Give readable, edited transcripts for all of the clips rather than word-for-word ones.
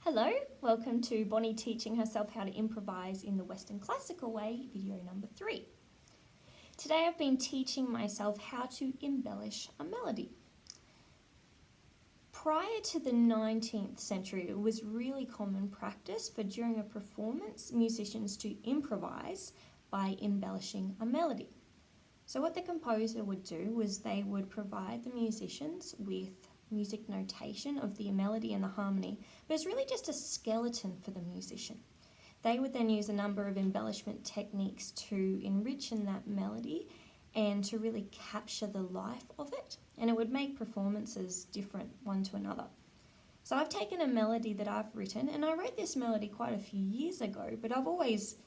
Hello, welcome to Bonnie teaching herself how to improvise in the Western classical way, video number 3. Today I've been teaching myself how to embellish a melody. Prior to the 19th century, it was really common practice for during a performance, musicians to improvise by embellishing a melody. So what the composer would do was they would provide the musicians with music notation of the melody and the harmony, but it's really just a skeleton for the musician. They would then use a number of embellishment techniques to enrich in that melody and to really capture the life of it, and it would make performances different one to another. So I've taken a melody that I've written, and I wrote this melody quite a few years ago, but I've always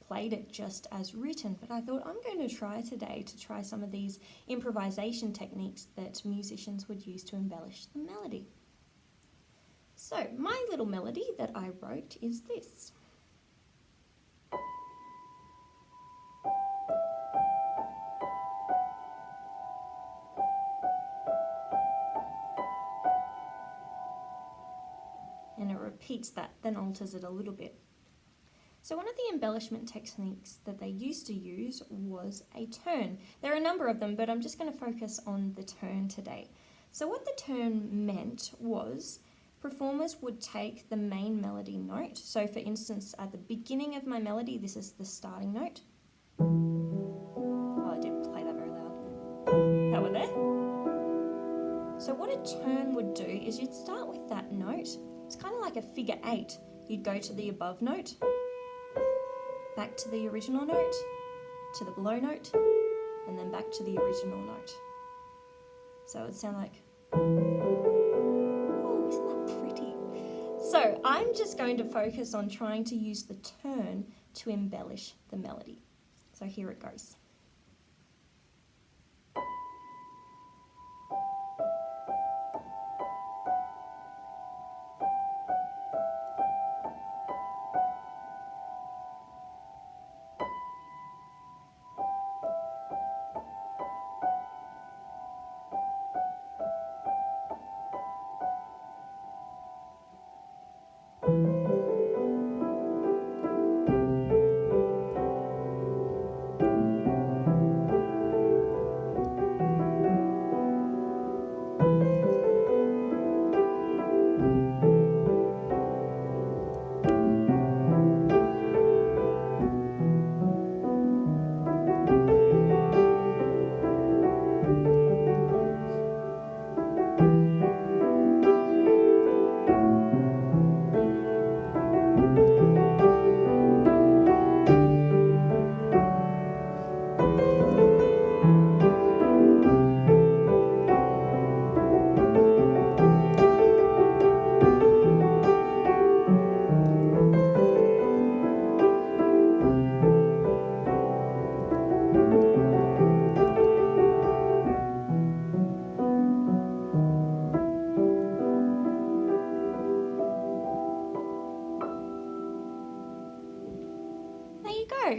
played it just as written, but I thought I'm going to try today to try some of these improvisation techniques that musicians would use to embellish the melody. So my little melody that I wrote is this. And it repeats that, then alters it a little bit. So one of the embellishment techniques that they used to use was a turn. There are a number of them, but I'm just going to focus on the turn today. So what the turn meant was performers would take the main melody note. So for instance, at the beginning of my melody, this is the starting note. Oh, I didn't play that very loud. That one there. So what a turn would do is you'd start with that note. It's kind of like a figure 8. You'd go to the above note, back to the original note, to the below note, and then back to the original note. So it would sound like, oh, isn't that pretty? So I'm just going to focus on trying to use the turn to embellish the melody. So here it goes.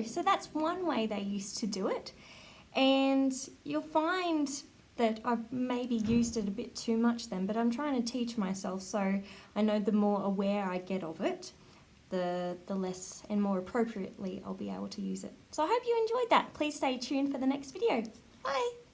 So that's one way they used to do it, and you'll find that I've maybe used it a bit too much then, but I'm trying to teach myself, so I know the more aware I get of it, the less and more appropriately I'll be able to use it. So I hope you enjoyed that. Please stay tuned for the next video. Bye!